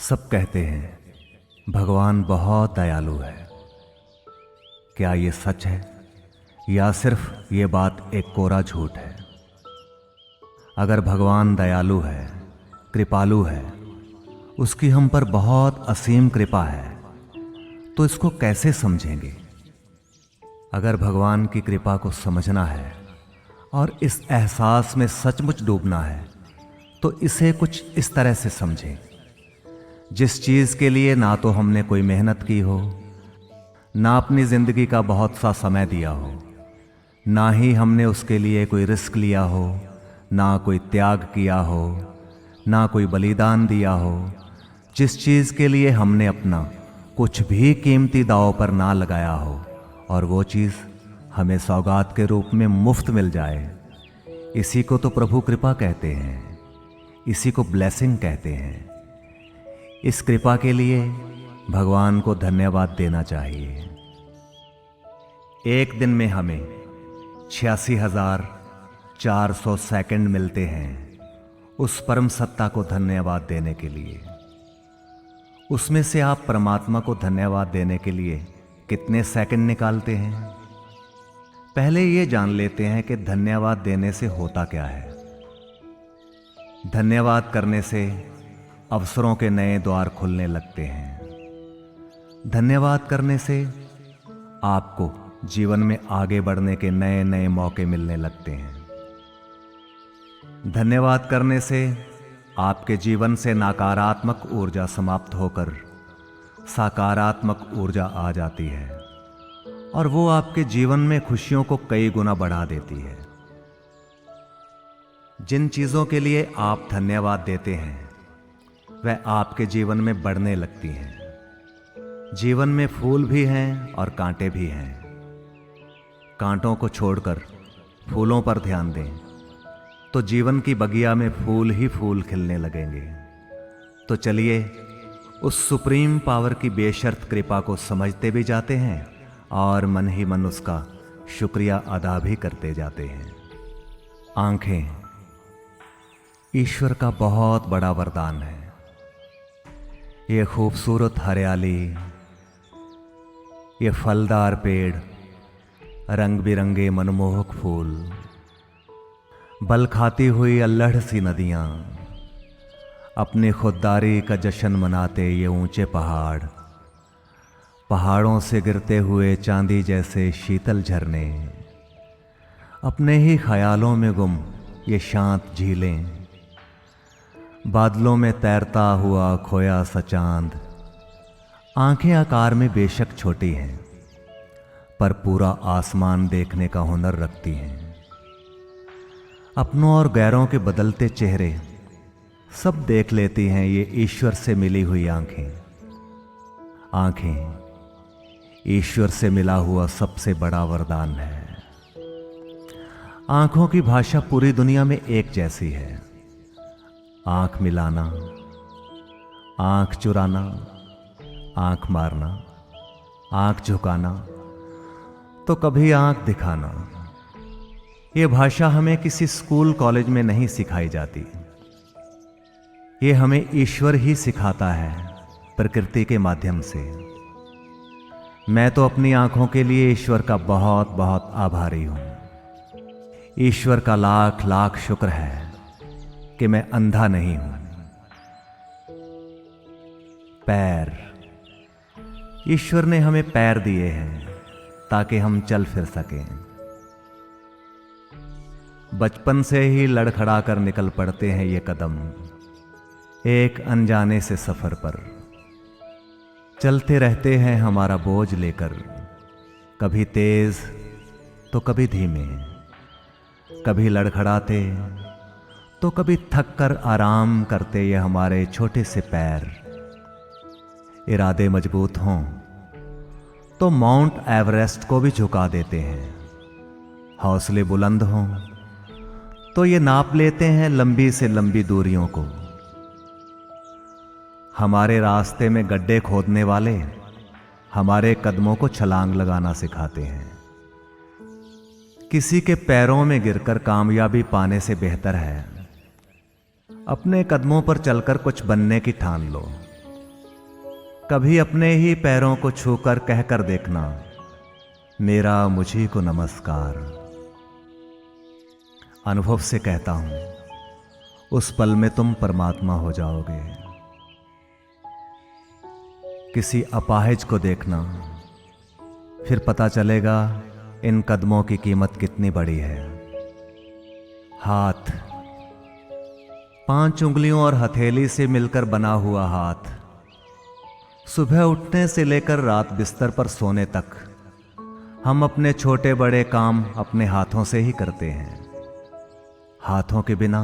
सब कहते हैं भगवान बहुत दयालु है। क्या ये सच है या सिर्फ ये बात एक कोरा झूठ है? अगर भगवान दयालु है, कृपालु है, उसकी हम पर बहुत असीम कृपा है, तो इसको कैसे समझेंगे? अगर भगवान की कृपा को समझना है और इस एहसास में सचमुच डूबना है तो इसे कुछ इस तरह से समझें। जिस चीज़ के लिए ना तो हमने कोई मेहनत की हो, ना अपनी ज़िंदगी का बहुत सा समय दिया हो, ना ही हमने उसके लिए कोई रिस्क लिया हो, ना कोई त्याग किया हो, ना कोई बलिदान दिया हो, जिस चीज़ के लिए हमने अपना कुछ भी कीमती दांव पर ना लगाया हो और वो चीज़ हमें सौगात के रूप में मुफ्त मिल जाए, इसी को तो प्रभु कृपा कहते हैं, इसी को ब्लेसिंग कहते हैं। इस कृपा के लिए भगवान को धन्यवाद देना चाहिए। एक दिन में हमें 86,400 सेकंड मिलते हैं उस परम सत्ता को धन्यवाद देने के लिए। उसमें से आप परमात्मा को धन्यवाद देने के लिए कितने सेकंड निकालते हैं? पहले ये जान लेते हैं कि धन्यवाद देने से होता क्या है। धन्यवाद करने से अवसरों के नए द्वार खुलने लगते हैं। धन्यवाद करने से आपको जीवन में आगे बढ़ने के नए नए मौके मिलने लगते हैं। धन्यवाद करने से आपके जीवन से नकारात्मक ऊर्जा समाप्त होकर सकारात्मक ऊर्जा आ जाती है और वो आपके जीवन में खुशियों को कई गुना बढ़ा देती है। जिन चीज़ों के लिए आप धन्यवाद देते हैं वह आपके जीवन में बढ़ने लगती हैं। जीवन में फूल भी हैं और कांटे भी हैं। कांटों को छोड़कर फूलों पर ध्यान दें तो जीवन की बगिया में फूल ही फूल खिलने लगेंगे। तो चलिए उस सुप्रीम पावर की बेशर्त कृपा को समझते भी जाते हैं और मन ही मन उसका शुक्रिया अदा भी करते जाते हैं। आंखें ईश्वर का बहुत बड़ा वरदान है। ये खूबसूरत हरियाली, ये फलदार पेड़, रंग बिरंगे मनमोहक फूल, बल खाती हुई अल्लढ़ सी नदियाँ, अपनी खुददारी का जश्न मनाते ये ऊंचे पहाड़, पहाड़ों से गिरते हुए चांदी जैसे शीतल झरने, अपने ही ख्यालों में गुम ये शांत झीलें, बादलों में तैरता हुआ खोया सा चांद। आंखें आकार में बेशक छोटी हैं पर पूरा आसमान देखने का हुनर रखती हैं। अपनों और गैरों के बदलते चेहरे सब देख लेती हैं ये ईश्वर से मिली हुई आंखें। आंखें ईश्वर से मिला हुआ सबसे बड़ा वरदान है। आंखों की भाषा पूरी दुनिया में एक जैसी है। आंख मिलाना, आंख चुराना, आंख मारना, आंख झुकाना, तो कभी आंख दिखाना। ये भाषा हमें किसी स्कूल कॉलेज में नहीं सिखाई जाती। ये हमें ईश्वर ही सिखाता है प्रकृति के माध्यम से। मैं तो अपनी आंखों के लिए ईश्वर का बहुत बहुत आभारी हूं। ईश्वर का लाख लाख शुक्र है कि मैं अंधा नहीं हूं। पैर, ईश्वर ने हमें पैर दिए हैं ताकि हम चल फिर सकें। बचपन से ही लड़खड़ा कर निकल पड़ते हैं ये कदम एक अनजाने से सफर पर। चलते रहते हैं हमारा बोझ लेकर, कभी तेज तो कभी धीमे, कभी लड़खड़ाते तो कभी थक कर आराम करते ये हमारे छोटे से पैर। इरादे मजबूत हों तो माउंट एवरेस्ट को भी झुका देते हैं। हौसले बुलंद हों तो ये नाप लेते हैं लंबी से लंबी दूरियों को। हमारे रास्ते में गड्ढे खोदने वाले हमारे कदमों को छलांग लगाना सिखाते हैं। किसी के पैरों में गिरकर कामयाबी पाने से बेहतर है अपने कदमों पर चलकर कुछ बनने की ठान लो। कभी अपने ही पैरों को छूकर कहकर देखना, मेरा मुझी को नमस्कार। अनुभव से कहता हूं, उस पल में तुम परमात्मा हो जाओगे। किसी अपाहिज को देखना, फिर पता चलेगा इन कदमों की कीमत कितनी बड़ी है। हाथ, 5 उंगलियों और हथेली से मिलकर बना हुआ हाथ, सुबह उठने से लेकर रात बिस्तर पर सोने तक हम अपने छोटे बड़े काम अपने हाथों से ही करते हैं। हाथों के बिना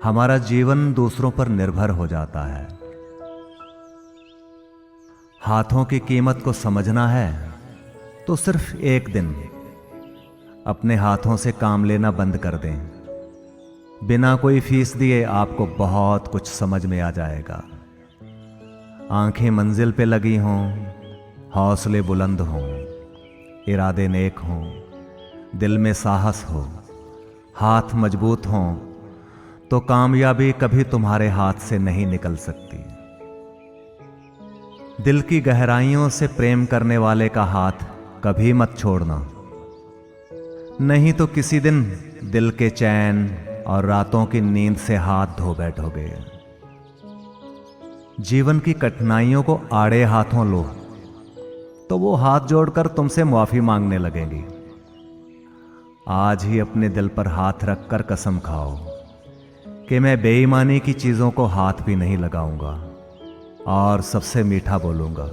हमारा जीवन दूसरों पर निर्भर हो जाता है। हाथों की कीमत को समझना है तो सिर्फ एक दिन अपने हाथों से काम लेना बंद कर दें। बिना कोई फीस दिए आपको बहुत कुछ समझ में आ जाएगा। आंखें मंजिल पे लगी हों, हौसले बुलंद हों, इरादे नेक हों, दिल में साहस हो, हाथ मजबूत हों, तो कामयाबी कभी तुम्हारे हाथ से नहीं निकल सकती। दिल की गहराइयों से प्रेम करने वाले का हाथ कभी मत छोड़ना, नहीं तो किसी दिन दिल के चैन और रातों की नींद से हाथ धो बैठोगे। जीवन की कठिनाइयों को आड़े हाथों लो तो वो हाथ जोड़कर तुमसे माफी मांगने लगेंगी। आज ही अपने दिल पर हाथ रखकर कसम खाओ कि मैं बेईमानी की चीजों को हाथ भी नहीं लगाऊंगा और सबसे मीठा बोलूंगा।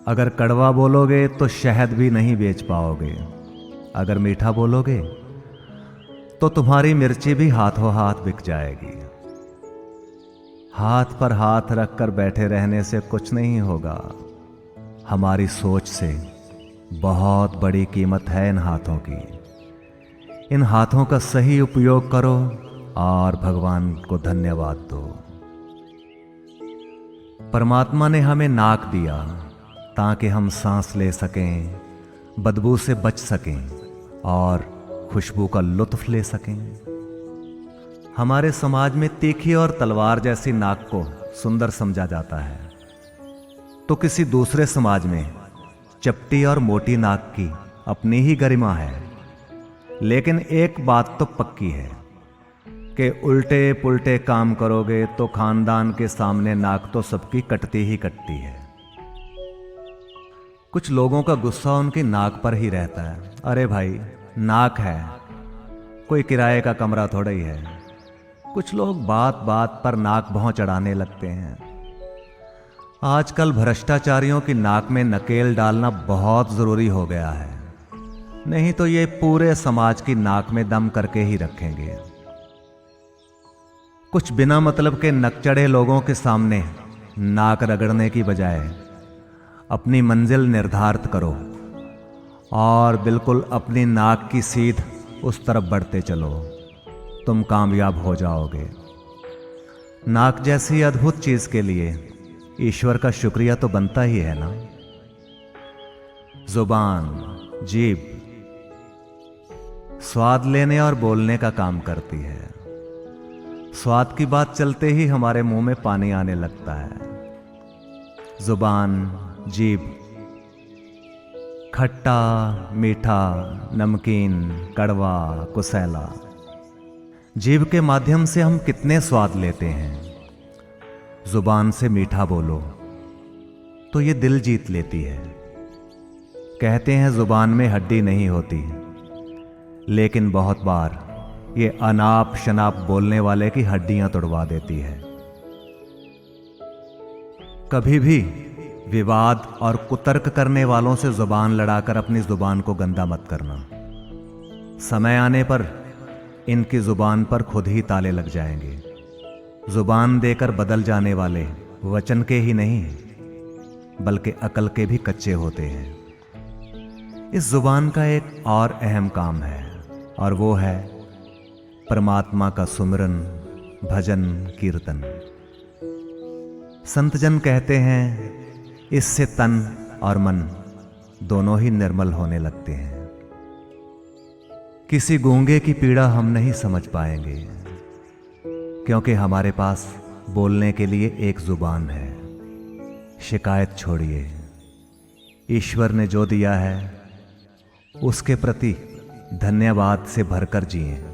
अगर कड़वा बोलोगे तो शहद भी नहीं बेच पाओगे। अगर मीठा बोलोगे तो तुम्हारी मिर्ची भी हाथों हाथ बिक जाएगी। हाथ पर हाथ रखकर बैठे रहने से कुछ नहीं होगा। हमारी सोच से बहुत बड़ी कीमत है इन हाथों की। इन हाथों का सही उपयोग करो और भगवान को धन्यवाद दो। परमात्मा ने हमें नाक दिया ताकि हम सांस ले सकें, बदबू से बच सकें और खुशबू का लुत्फ ले सकें। हमारे समाज में तीखी और तलवार जैसी नाक को सुंदर समझा जाता है, तो किसी दूसरे समाज में चपटी और मोटी नाक की अपनी ही गरिमा है। लेकिन एक बात तो पक्की है कि उल्टे पुल्टे काम करोगे तो खानदान के सामने नाक तो सबकी कटती ही कटती है। कुछ लोगों का गुस्सा उनकी नाक पर ही रहता है। अरे भाई, नाक है, कोई किराए का कमरा थोड़ा ही है। कुछ लोग बात बात पर नाक भौं चढ़ाने लगते हैं। आजकल भ्रष्टाचारियों की नाक में नकेल डालना बहुत जरूरी हो गया है, नहीं तो ये पूरे समाज की नाक में दम करके ही रखेंगे। कुछ बिना मतलब के नकचढ़े लोगों के सामने नाक रगड़ने की बजाय अपनी मंजिल निर्धारित करो और बिल्कुल अपनी नाक की सीध उस तरफ बढ़ते चलो। तुम कामयाब हो जाओगे। नाक जैसी अद्भुत चीज के लिए ईश्वर का शुक्रिया तो बनता ही है ना। जुबान, जीभ स्वाद लेने और बोलने का काम करती है। स्वाद की बात चलते ही हमारे मुंह में पानी आने लगता है। जुबान, जीभ खट्टा, मीठा, नमकीन, कड़वा, कुसैला, जीभ के माध्यम से हम कितने स्वाद लेते हैं। जुबान से मीठा बोलो तो ये दिल जीत लेती है। कहते हैं जुबान में हड्डी नहीं होती, लेकिन बहुत बार ये अनाप शनाप बोलने वाले की हड्डियां तोड़वा देती है। कभी भी विवाद और कुतर्क करने वालों से जुबान लड़ाकर अपनी जुबान को गंदा मत करना। समय आने पर इनकी जुबान पर खुद ही ताले लग जाएंगे। जुबान देकर बदल जाने वाले वचन के ही नहीं बल्कि अकल के भी कच्चे होते हैं। इस जुबान का एक और अहम काम है और वो है परमात्मा का सुमिरन, भजन, कीर्तन। संतजन कहते हैं इससे तन और मन दोनों ही निर्मल होने लगते हैं। किसी गूंगे की पीड़ा हम नहीं समझ पाएंगे क्योंकि हमारे पास बोलने के लिए एक जुबान है। शिकायत छोड़िए। ईश्वर ने जो दिया है उसके प्रति धन्यवाद से भरकर जिए।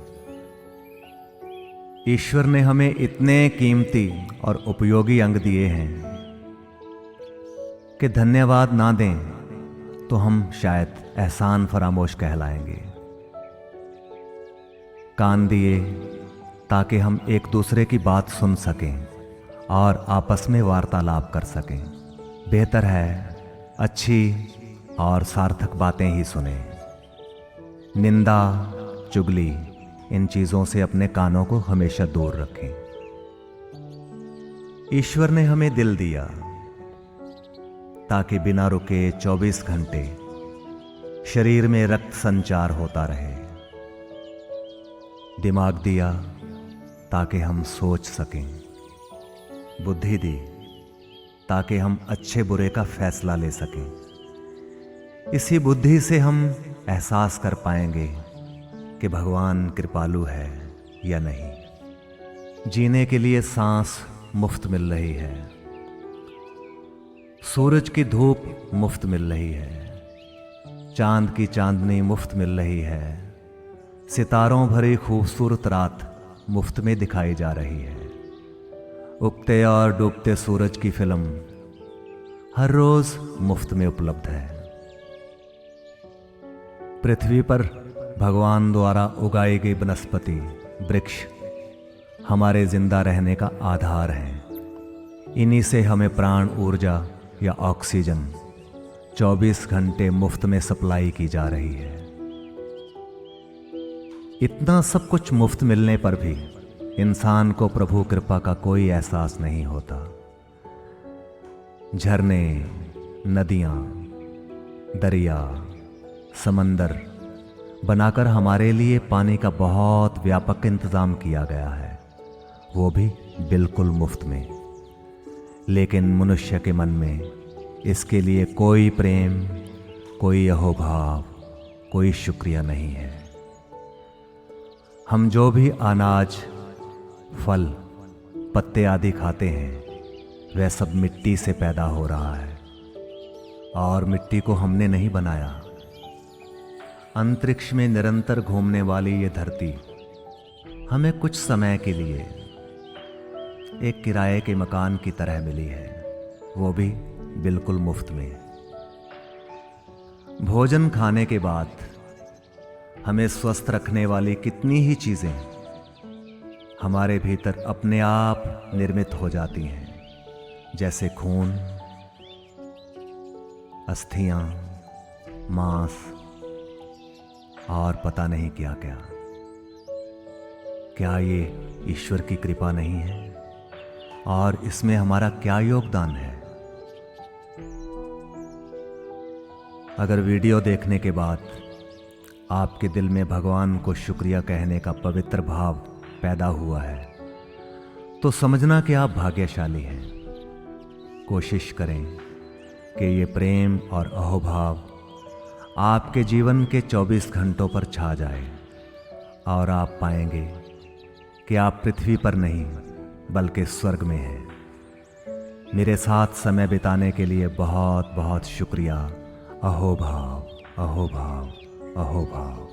ईश्वर ने हमें इतने कीमती और उपयोगी अंग दिए हैं कि धन्यवाद ना दें तो हम शायद एहसान फरामोश कहलाएंगे। कान दिए ताकि हम एक दूसरे की बात सुन सकें और आपस में वार्तालाप कर सकें। बेहतर है अच्छी और सार्थक बातें ही सुने। निंदा, चुगली, इन चीजों से अपने कानों को हमेशा दूर रखें। ईश्वर ने हमें दिल दिया ताकि बिना रुके 24 घंटे शरीर में रक्त संचार होता रहे। दिमाग दिया ताकि हम सोच सकें। बुद्धि दी ताकि हम अच्छे बुरे का फैसला ले सकें। इसी बुद्धि से हम एहसास कर पाएंगे कि भगवान कृपालु है या नहीं। जीने के लिए सांस मुफ्त मिल रही है, सूरज की धूप मुफ्त मिल रही है, चांद की चांदनी मुफ्त मिल रही है, सितारों भरी खूबसूरत रात मुफ्त में दिखाई जा रही है। उगते और डूबते सूरज की फिल्म हर रोज मुफ्त में उपलब्ध है। पृथ्वी पर भगवान द्वारा उगाई गई वनस्पति, वृक्ष हमारे जिंदा रहने का आधार हैं। इन्हीं से हमें प्राण ऊर्जा या ऑक्सीजन 24 घंटे मुफ्त में सप्लाई की जा रही है। इतना सब कुछ मुफ्त मिलने पर भी इंसान को प्रभु कृपा का कोई एहसास नहीं होता। झरने, नदियां, दरिया, समंदर बनाकर हमारे लिए पानी का बहुत व्यापक इंतजाम किया गया है, वो भी बिल्कुल मुफ्त में। लेकिन मनुष्य के मन में इसके लिए कोई प्रेम, कोई अहोभाव, कोई शुक्रिया नहीं है। हम जो भी अनाज, फल, पत्ते आदि खाते हैं वह सब मिट्टी से पैदा हो रहा है और मिट्टी को हमने नहीं बनाया। अंतरिक्ष में निरंतर घूमने वाली ये धरती हमें कुछ समय के लिए एक किराए के मकान की तरह मिली है, वो भी बिल्कुल मुफ्त में। भोजन खाने के बाद हमें स्वस्थ रखने वाली कितनी ही चीजें हमारे भीतर अपने आप निर्मित हो जाती हैं, जैसे खून, अस्थियां, मांस और पता नहीं क्या क्या। क्या ये ईश्वर की कृपा नहीं है? और इसमें हमारा क्या योगदान है? अगर वीडियो देखने के बाद आपके दिल में भगवान को शुक्रिया कहने का पवित्र भाव पैदा हुआ है तो समझना कि आप भाग्यशाली हैं। कोशिश करें कि ये प्रेम और अहोभाव आपके जीवन के 24 घंटों पर छा जाए और आप पाएंगे कि आप पृथ्वी पर नहीं बल्कि स्वर्ग में हैं। मेरे साथ समय बिताने के लिए बहुत बहुत शुक्रिया। अहोभाव, अहोभाव, अहोभाव।